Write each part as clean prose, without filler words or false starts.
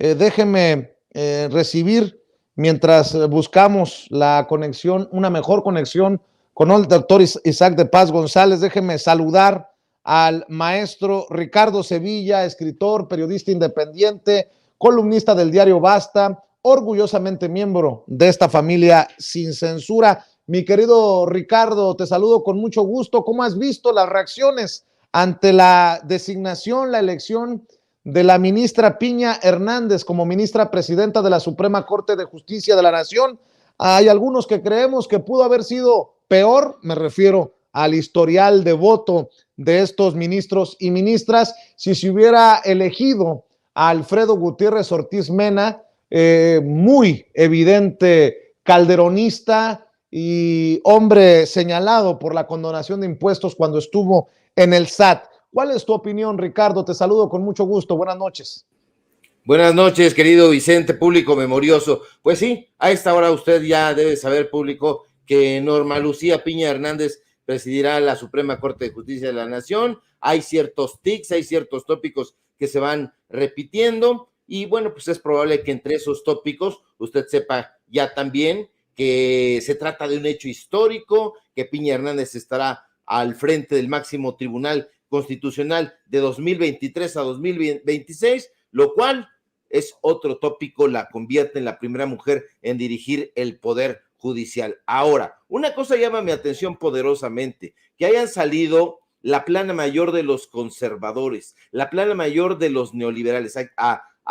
Déjeme recibir, mientras buscamos la conexión, una mejor conexión con el doctor Isaac de Paz González, déjeme saludar al maestro Ricardo Sevilla, escritor, periodista independiente, columnista del diario Basta, orgullosamente miembro de esta familia sin censura. Mi querido Ricardo, te saludo con mucho gusto. ¿Cómo has visto las reacciones ante la designación, la elección de la ministra Piña Hernández como ministra presidenta de la Suprema Corte de Justicia de la Nación? Hay algunos que creemos que pudo haber sido peor, me refiero al historial de voto de estos ministros y ministras, si se hubiera elegido a Alfredo Gutiérrez Ortiz Mena, muy evidente calderonista y hombre señalado por la condonación de impuestos cuando estuvo en el SAT. ¿Cuál es tu opinión, Ricardo? Te saludo con mucho gusto. Buenas noches. Buenas noches, querido Vicente, público memorioso. Pues sí, a esta hora usted ya debe saber, público, que Norma Lucía Piña Hernández presidirá la Suprema Corte de Justicia de la Nación. Hay ciertos tics, hay ciertos tópicos que se van repitiendo y bueno, pues es probable que entre esos tópicos usted sepa ya también que se trata de un hecho histórico, que Piña Hernández estará al frente del máximo tribunal constitucional de 2023 a 2026, lo cual es otro tópico, la convierte en la primera mujer en dirigir el poder judicial. Ahora, una cosa llama mi atención poderosamente, que hayan salido la plana mayor de los conservadores, la plana mayor de los neoliberales,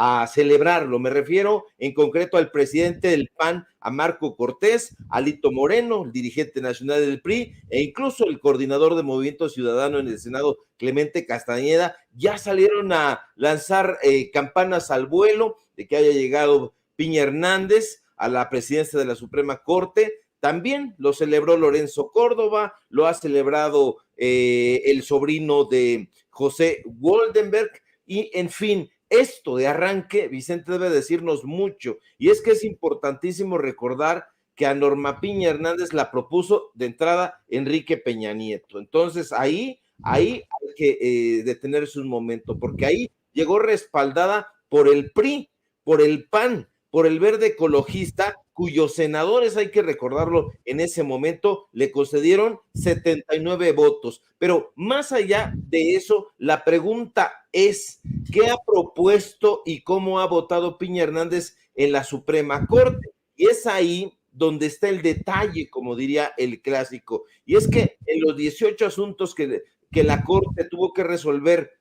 a celebrarlo. Me refiero en concreto al presidente del PAN, a Marco Cortés, a Lito Moreno, el dirigente nacional del PRI, e incluso el coordinador de Movimiento Ciudadano en el Senado, Clemente Castañeda, ya salieron a lanzar campanas al vuelo de que haya llegado Piña Hernández a la presidencia de la Suprema Corte. También lo celebró Lorenzo Córdoba, lo ha celebrado el sobrino de José Goldenberg, y en fin, esto de arranque, Vicente, debe decirnos mucho, y es que es importantísimo recordar que a Norma Piña Hernández la propuso de entrada Enrique Peña Nieto. Entonces ahí hay que detenerse un momento, porque ahí llegó respaldada por el PRI, por el PAN, por el Verde Ecologista, cuyos senadores, hay que recordarlo, en ese momento le concedieron 79 votos. Pero más allá de eso, la pregunta es, ¿qué ha propuesto y cómo ha votado Piña Hernández en la Suprema Corte? Y es ahí donde está el detalle, como diría el clásico. Y es que en los 18 asuntos que la Corte tuvo que resolver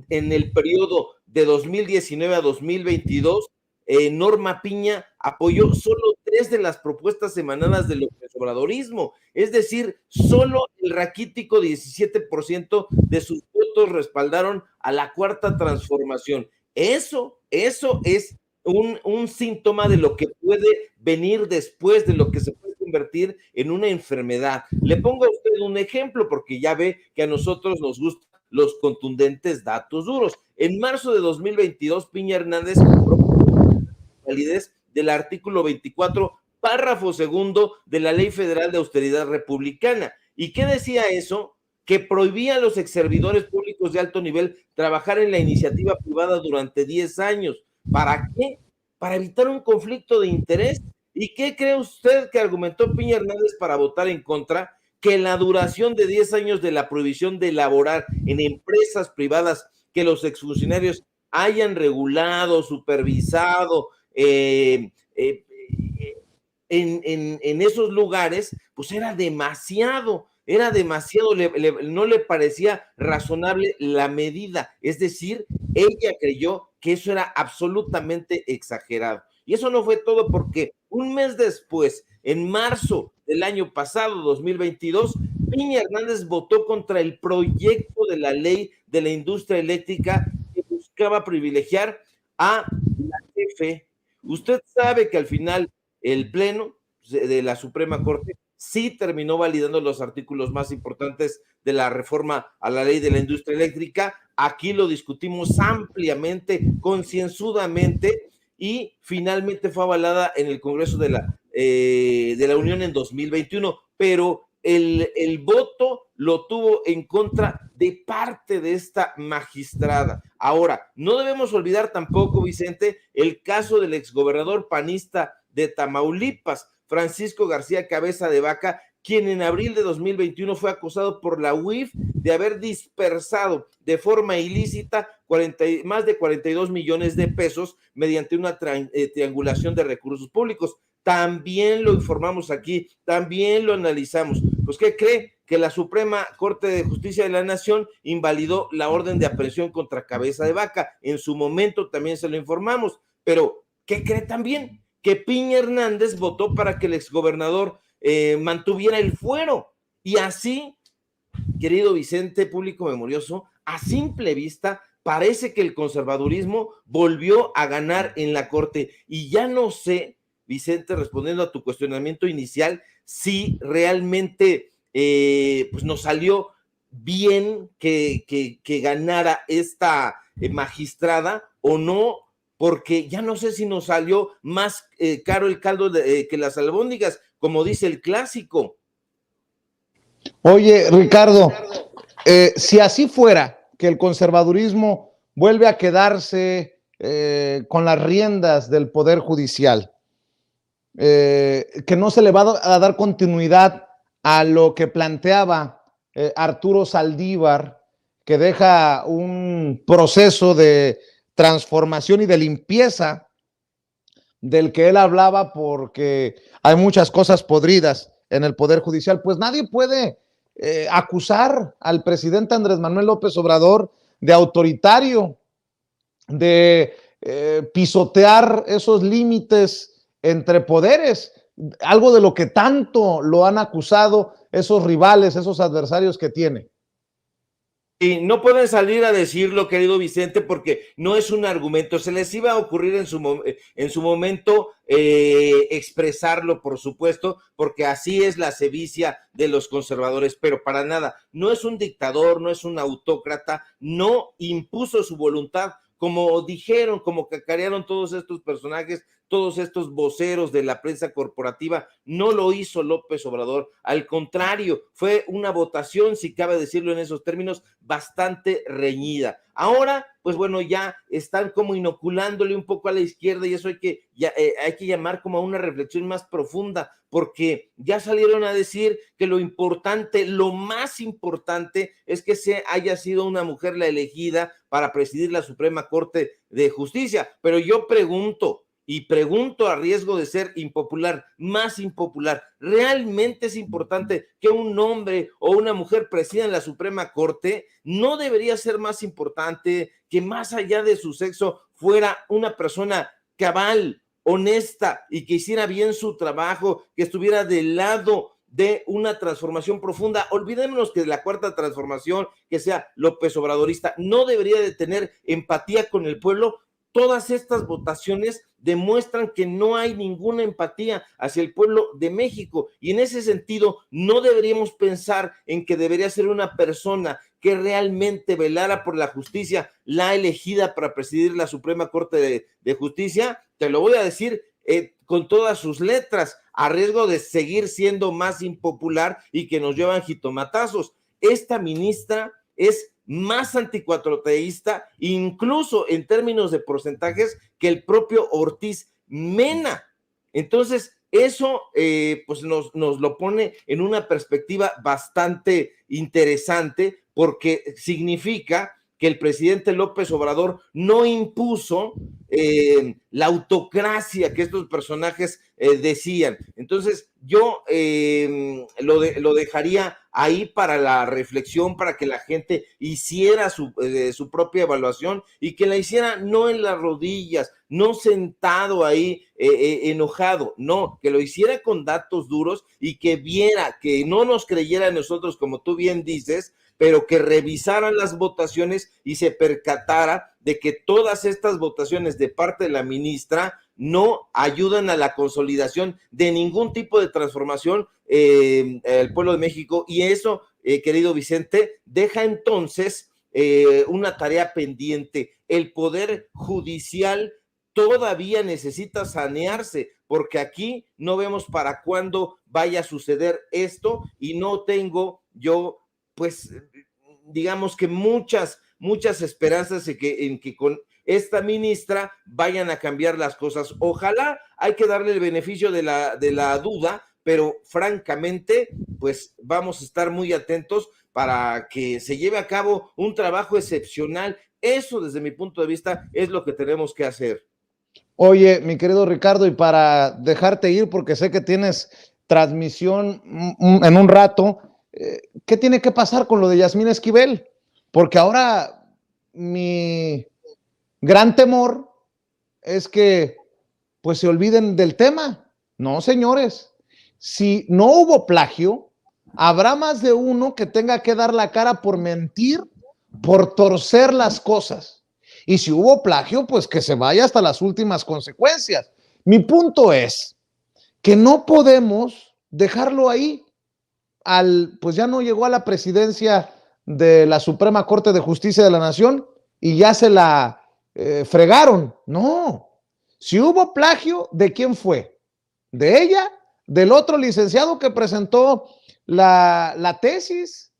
en el periodo de 2019 a 2022, Norma Piña apoyó solo 3 de las propuestas emanadas del obradorismo, es decir, solo el raquítico 17% de sus votos respaldaron a la Cuarta Transformación. Eso es un síntoma de lo que puede venir después, de lo que se puede convertir en una enfermedad. Le pongo a usted un ejemplo, porque ya ve que a nosotros nos gustan los contundentes datos duros. En marzo de 2022, Piña Hernández validez del artículo 24, párrafo segundo de la Ley Federal de Austeridad Republicana. ¿Y qué decía eso? Que prohibía a los exservidores públicos de alto nivel trabajar en la iniciativa privada durante 10 años. ¿Para qué? Para evitar un conflicto de interés. ¿Y qué cree usted que argumentó Piña Hernández para votar en contra? Que la duración de 10 años de la prohibición de laborar en empresas privadas que los exfuncionarios hayan regulado, supervisado, en esos lugares, pues era demasiado, no le parecía razonable la medida, es decir, ella creyó que eso era absolutamente exagerado. Y eso no fue todo, porque un mes después, en marzo del año pasado, 2022, Piña Hernández votó contra el proyecto de la ley de la industria eléctrica que buscaba privilegiar a la CFE. Usted sabe que al final el Pleno de la Suprema Corte sí terminó validando los artículos más importantes de la reforma a la ley de la industria eléctrica. Aquí lo discutimos ampliamente, concienzudamente, y finalmente fue avalada en el Congreso de la Unión en 2021, pero el voto lo tuvo en contra de parte de esta magistrada. Ahora, no debemos olvidar tampoco, Vicente, el caso del exgobernador panista de Tamaulipas, Francisco García Cabeza de Vaca, quien en abril de 2021 fue acusado por la UIF de haber dispersado de forma ilícita más de 42 millones de pesos mediante una triangulación de recursos públicos. También lo informamos aquí, también lo analizamos. Pues, ¿qué cree? Que la Suprema Corte de Justicia de la Nación invalidó la orden de aprehensión contra Cabeza de Vaca. En su momento también se lo informamos. Pero, ¿qué cree también? Que Piña Hernández votó para que el exgobernador mantuviera el fuero. Y así, querido Vicente, público memorioso, a simple vista, parece que el conservadurismo volvió a ganar en la Corte. Y ya no sé, Vicente, respondiendo a tu cuestionamiento inicial, si realmente pues nos salió bien que ganara esta magistrada o no, porque ya no sé si nos salió más caro el caldo que las albóndigas, como dice el clásico. Oye, Ricardo, si así fuera, que el conservadurismo vuelve a quedarse con las riendas del Poder Judicial, que no se le va a dar continuidad a lo que planteaba Arturo Saldívar, que deja un proceso de transformación y de limpieza del que él hablaba, porque hay muchas cosas podridas en el Poder Judicial, pues nadie puede acusar al presidente Andrés Manuel López Obrador de autoritario, de pisotear esos límites entre poderes, algo de lo que tanto lo han acusado esos rivales, esos adversarios que tiene. Y no pueden salir a decirlo, querido Vicente, porque no es un argumento. Se les iba a ocurrir en su momento expresarlo, por supuesto, porque así es la sevicia de los conservadores, pero para nada. No es un dictador, no es un autócrata, no impuso su voluntad, como dijeron, como cacarearon todos estos personajes, todos estos voceros de la prensa corporativa. No lo hizo López Obrador, al contrario, fue una votación, si cabe decirlo en esos términos, bastante reñida. Ahora, pues bueno, ya están como inoculándole un poco a la izquierda, y eso hay que llamar como a una reflexión más profunda, porque ya salieron a decir que lo importante, lo más importante es que haya sido una mujer la elegida para presidir la Suprema Corte de Justicia. Pero yo pregunto a riesgo de ser impopular, más impopular, ¿realmente es importante que un hombre o una mujer presida en la Suprema Corte? ¿No debería ser más importante que más allá de su sexo fuera una persona cabal, honesta y que hiciera bien su trabajo, que estuviera del lado de una transformación profunda? Olvidémonos que la cuarta transformación, que sea López Obradorista, no debería de tener empatía con el pueblo. Todas estas votaciones demuestran que no hay ninguna empatía hacia el pueblo de México, y en ese sentido no deberíamos pensar en que debería ser una persona que realmente velara por la justicia la elegida para presidir la Suprema Corte de Justicia. Te lo voy a decir con todas sus letras, a riesgo de seguir siendo más impopular y que nos llevan jitomatazos. Esta ministra es más anticuatroteísta, incluso en términos de porcentajes, que el propio Ortiz Mena. Entonces, eso pues nos lo pone en una perspectiva bastante interesante, porque significa que el presidente López Obrador no impuso la autocracia que estos personajes decían. Entonces, yo lo dejaría ahí para la reflexión, para que la gente hiciera su propia evaluación, y que la hiciera no en las rodillas, no sentado ahí enojado, no, que lo hiciera con datos duros y que viera, que no nos creyera a nosotros, como tú bien dices, pero que revisaran las votaciones y se percatara de que todas estas votaciones de parte de la ministra no ayudan a la consolidación de ningún tipo de transformación el pueblo de México. Y eso, querido Vicente, deja entonces una tarea pendiente. El Poder Judicial todavía necesita sanearse, porque aquí no vemos para cuándo vaya a suceder esto y no tengo yo, pues, digamos que muchas esperanzas en que con esta ministra vayan a cambiar las cosas. Ojalá, hay que darle el beneficio de la duda, pero francamente, pues vamos a estar muy atentos para que se lleve a cabo un trabajo excepcional. Eso, desde mi punto de vista, es lo que tenemos que hacer. Oye, mi querido Ricardo, y para dejarte ir, porque sé que tienes transmisión en un rato, ¿qué tiene que pasar con lo de Yasmín Esquivel? Porque ahora mi gran temor es que pues se olviden del tema. No, señores, si no hubo plagio, habrá más de uno que tenga que dar la cara por mentir, por torcer las cosas. Y si hubo plagio, pues que se vaya hasta las últimas consecuencias. Mi punto es que no podemos dejarlo ahí. Pues ya no llegó a la presidencia de la Suprema Corte de Justicia de la Nación y ya se la fregaron. No. Si hubo plagio, ¿de quién fue? ¿De ella? ¿Del otro licenciado que presentó la tesis?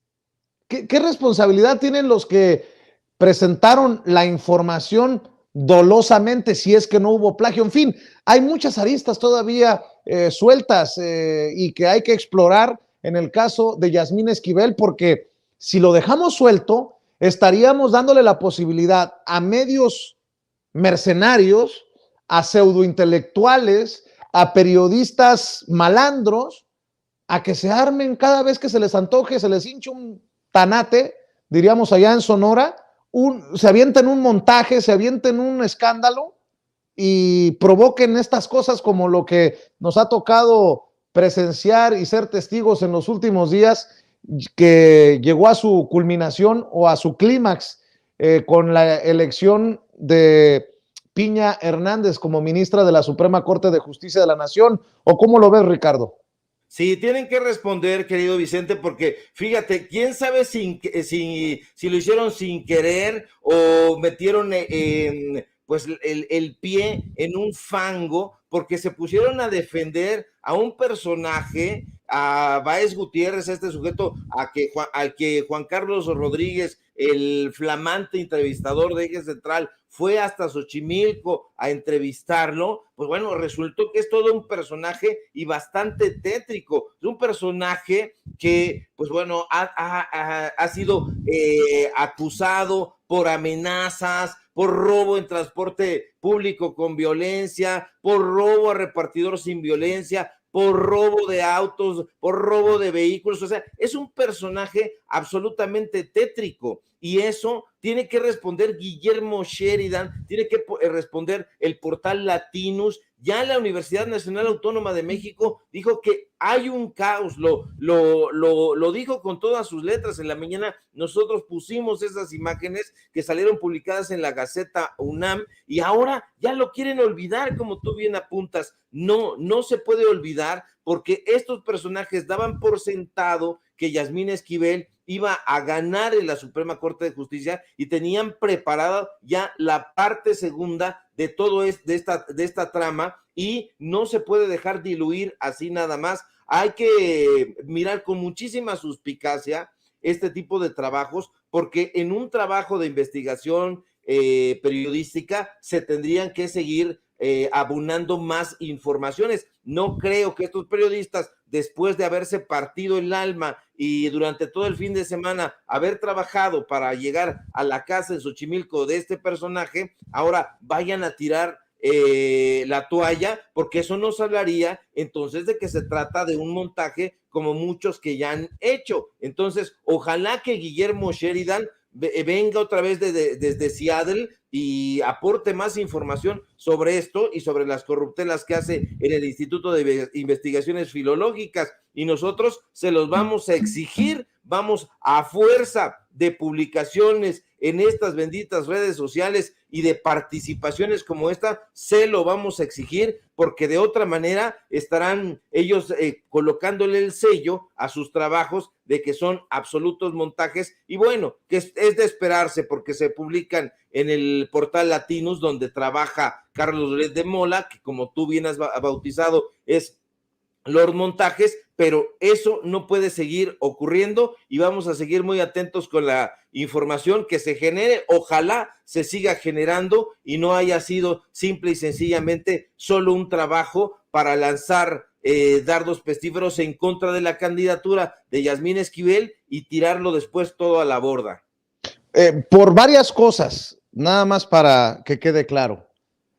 ¿Qué responsabilidad tienen los que presentaron la información dolosamente si es que no hubo plagio? En fin, hay muchas aristas todavía sueltas y que hay que explorar en el caso de Yasmín Esquivel, porque si lo dejamos suelto, estaríamos dándole la posibilidad a medios mercenarios, a pseudointelectuales, a periodistas malandros, a que se armen cada vez que se les antoje, se les hinche un tanate, diríamos allá en Sonora, se avienten un montaje, se avienten un escándalo y provoquen estas cosas como lo que nos ha tocado presenciar y ser testigos en los últimos días, que llegó a su culminación o a su clímax con la elección de Piña Hernández como ministra de la Suprema Corte de Justicia de la Nación. ¿O cómo lo ves, Ricardo? Sí, tienen que responder, querido Vicente, porque fíjate, quién sabe si lo hicieron sin querer o metieron pues el pie en un fango, porque se pusieron a defender a un personaje, a Báez Gutiérrez, este sujeto al que Juan Carlos Rodríguez, el flamante entrevistador de Eje Central, fue hasta Xochimilco a entrevistarlo. Pues bueno, resultó que es todo un personaje y bastante tétrico. Es un personaje que, pues bueno, ha sido acusado por amenazas, por robo en transporte público con violencia, por robo a repartidor sin violencia, por robo de autos, por robo de vehículos. O sea, es un personaje absolutamente tétrico, y eso tiene que responder Guillermo Sheridan, tiene que responder el portal Latinus. Ya la Universidad Nacional Autónoma de México dijo que hay un caos, lo dijo con todas sus letras. En la mañana nosotros pusimos esas imágenes que salieron publicadas en la Gaceta UNAM, y ahora ya lo quieren olvidar, como tú bien apuntas. No se puede olvidar, porque estos personajes daban por sentado que Yasmín Esquivel iba a ganar en la Suprema Corte de Justicia y tenían preparada ya la parte segunda de todo de esta trama, y no se puede dejar diluir así nada más. Hay que mirar con muchísima suspicacia este tipo de trabajos, porque en un trabajo de investigación periodística se tendrían que seguir abunando más informaciones. No creo que estos periodistas, después de haberse partido el alma y durante todo el fin de semana haber trabajado para llegar a la casa en Xochimilco de este personaje, ahora vayan a tirar la toalla, porque eso nos hablaría entonces de que se trata de un montaje, como muchos que ya han hecho. Entonces, ojalá que Guillermo Sheridan venga otra vez desde Seattle y aporte más información sobre esto y sobre las corruptelas que hace en el Instituto de Investigaciones Filológicas, y nosotros se los vamos a exigir. Vamos a fuerza de publicaciones en estas benditas redes sociales y de participaciones como esta, se lo vamos a exigir, porque de otra manera estarán ellos colocándole el sello a sus trabajos de que son absolutos montajes, y bueno, que es de esperarse, porque se publican en el portal Latinus, donde trabaja Carlos Loret de Mola, que como tú bien has bautizado, es los montajes, pero eso no puede seguir ocurriendo y vamos a seguir muy atentos con la información que se genere. Ojalá se siga generando y no haya sido simple y sencillamente solo un trabajo para lanzar dardos pestíferos en contra de la candidatura de Yasmín Esquivel y tirarlo después todo a la borda. Por varias cosas, nada más para que quede claro.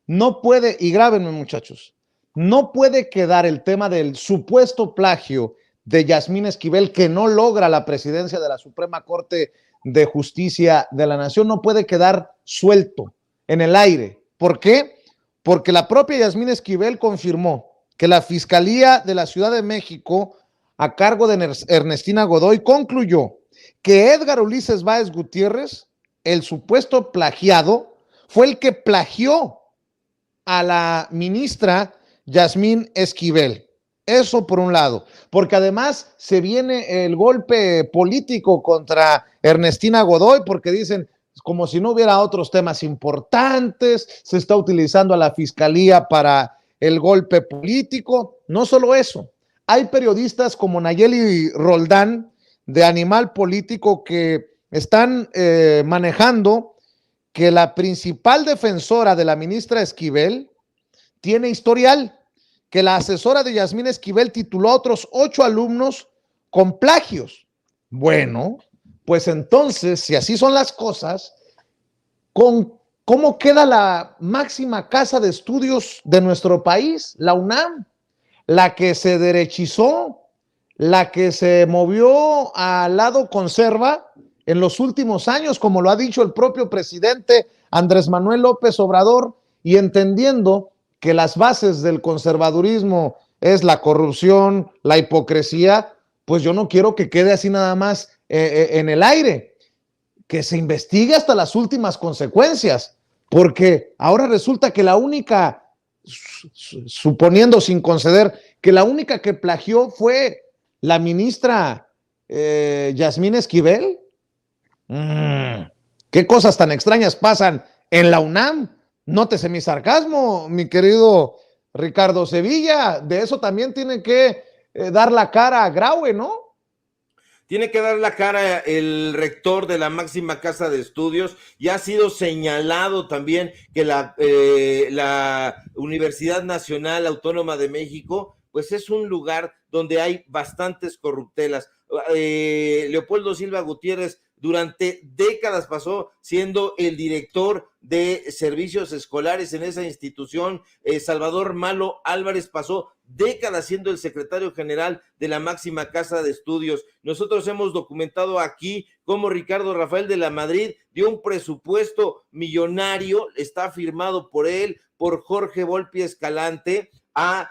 No puede, y grábenme muchachos, no puede quedar el tema del supuesto plagio de Yasmín Esquivel, que no logra la presidencia de la Suprema Corte de Justicia de la Nación, no puede quedar suelto en el aire. ¿Por qué? Porque la propia Yasmín Esquivel confirmó que la Fiscalía de la Ciudad de México, a cargo de Ernestina Godoy, concluyó que Edgar Ulises Báez Gutiérrez, el supuesto plagiado, fue el que plagió a la ministra Yasmín Esquivel. Eso por un lado, porque además se viene el golpe político contra Ernestina Godoy, porque dicen, como si no hubiera otros temas importantes, se está utilizando a la fiscalía para el golpe político. No solo eso, hay periodistas como Nayeli Roldán de Animal Político que están manejando que la principal defensora de la ministra Esquivel tiene historial, que la asesora de Yasmín Esquivel tituló a otros 8 alumnos con plagios. Bueno, pues entonces, si así son las cosas, ¿cómo queda la máxima casa de estudios de nuestro país, la UNAM? La que se derechizó, la que se movió al lado conserva en los últimos años, como lo ha dicho el propio presidente Andrés Manuel López Obrador, y entendiendo que las bases del conservadurismo es la corrupción, la hipocresía, pues yo no quiero que quede así nada más en el aire, que se investigue hasta las últimas consecuencias, porque ahora resulta que la única, suponiendo sin conceder, que la única que plagió fue la ministra Yasmín Esquivel. ¿Qué cosas tan extrañas pasan en la UNAM? Nótese mi sarcasmo, mi querido Ricardo Sevilla. De eso también tiene que dar la cara a Graue, ¿no? Tiene que dar la cara el rector de la máxima casa de estudios, y ha sido señalado también que la Universidad Nacional Autónoma de México, pues es un lugar donde hay bastantes corruptelas. Leopoldo Silva Gutiérrez durante décadas pasó siendo el director de servicios escolares en esa institución. Salvador Malo Álvarez pasó décadas siendo el secretario general de la máxima casa de estudios. Nosotros hemos documentado aquí cómo Ricardo Rafael de la Madrid dio un presupuesto millonario, está firmado por él, por Jorge Volpi Escalante, a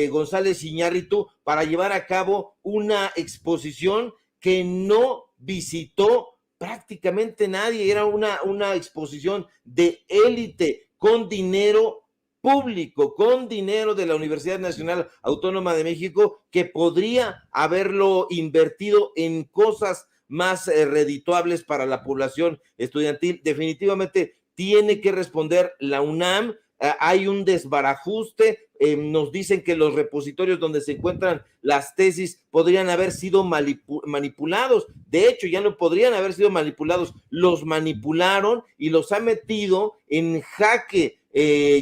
González Iñárritu, para llevar a cabo una exposición que no visitó prácticamente nadie. Era una exposición de élite con dinero público, con dinero de la Universidad Nacional Autónoma de México, que podría haberlo invertido en cosas más redituables para la población estudiantil. Definitivamente tiene que responder la UNAM. Hay un desbarajuste, nos dicen que los repositorios donde se encuentran las tesis podrían haber sido manipulados. De hecho, ya no podrían haber sido manipulados, los manipularon y los ha metido en jaque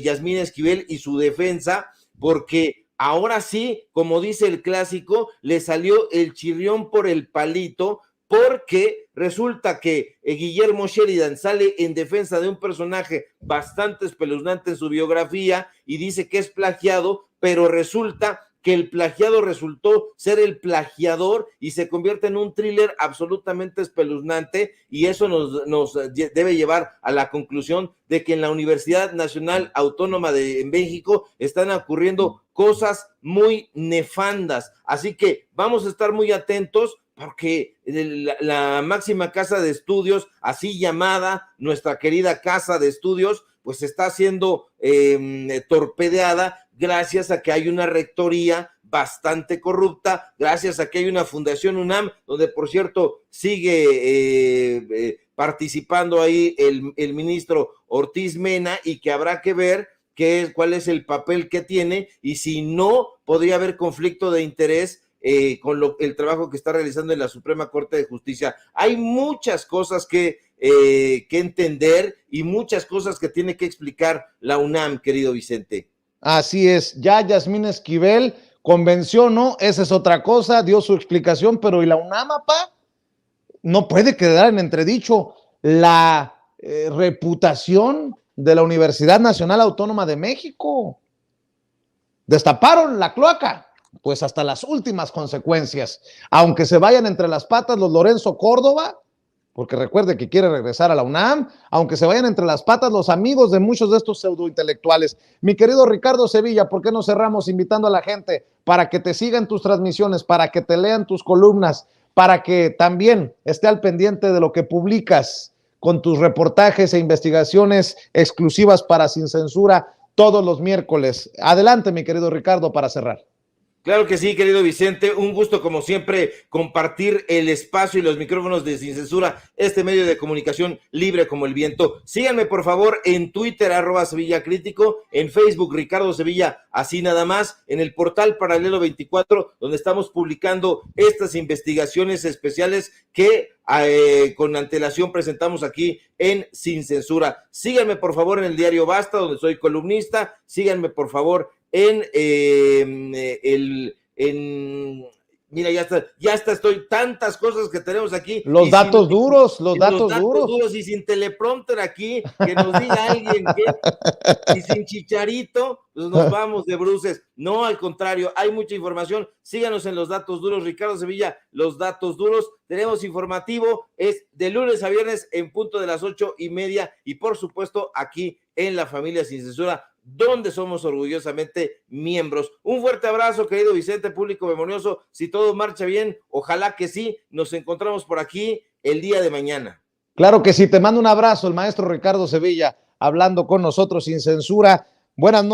Yasmín Esquivel y su defensa, porque ahora sí, como dice el clásico, le salió el chirrión por el palito, porque resulta que Guillermo Sheridan sale en defensa de un personaje bastante espeluznante en su biografía y dice que es plagiado, pero resulta que el plagiado resultó ser el plagiador y se convierte en un thriller absolutamente espeluznante, y eso nos debe llevar a la conclusión de que en la Universidad Nacional Autónoma de México están ocurriendo cosas muy nefandas. Así que vamos a estar muy atentos, porque la máxima casa de estudios, así llamada, nuestra querida casa de estudios, pues está siendo torpedeada gracias a que hay una rectoría bastante corrupta, gracias a que hay una fundación UNAM, donde por cierto sigue participando ahí el ministro Ortiz Mena, y que habrá que ver cuál es el papel que tiene, y si no, podría haber conflicto de interés con el trabajo que está realizando en la Suprema Corte de Justicia. Hay muchas cosas que entender y muchas cosas que tiene que explicar la UNAM, querido Vicente. Así es, ya Yasmín Esquivel convenció, ¿no? Esa es otra cosa, dio su explicación, pero ¿y la UNAM, papá? No puede quedar en entredicho la reputación de la Universidad Nacional Autónoma de México. Destaparon la cloaca, pues hasta las últimas consecuencias, aunque se vayan entre las patas los Lorenzo Córdoba, porque recuerde que quiere regresar a la UNAM, aunque se vayan entre las patas los amigos de muchos de estos pseudointelectuales. Mi querido Ricardo Sevilla, ¿por qué no cerramos invitando a la gente para que te sigan tus transmisiones, para que te lean tus columnas, para que también esté al pendiente de lo que publicas con tus reportajes e investigaciones exclusivas para Sin Censura todos los miércoles? Adelante, mi querido Ricardo, para cerrar. Claro que sí, querido Vicente, un gusto como siempre compartir el espacio y los micrófonos de Sin Censura, este medio de comunicación libre como el viento. Síganme por favor en Twitter, @SevillaCrítico, en Facebook, Ricardo Sevilla, así nada más, en el portal Paralelo 24, donde estamos publicando estas investigaciones especiales que con antelación presentamos aquí en Sin Censura. Síganme por favor en el diario Basta, donde soy columnista. Síganme por favor mira, ya está, estoy, tantas cosas que tenemos aquí. Los datos duros. Y sin teleprompter aquí, que nos diga alguien y sin Chicharito, pues nos vamos de bruces. No, al contrario, hay mucha información. Síganos en los datos duros, Ricardo Sevilla, los datos duros. Tenemos informativo, es de lunes a viernes en punto de las 8:30, y por supuesto aquí en La Familia Sin Censura, donde somos orgullosamente miembros. Un fuerte abrazo, querido Vicente, público memorioso. Si todo marcha bien, ojalá que sí, nos encontramos por aquí el día de mañana. Claro que sí, te mando un abrazo, el maestro Ricardo Sevilla, hablando con nosotros Sin Censura. Buenas noches.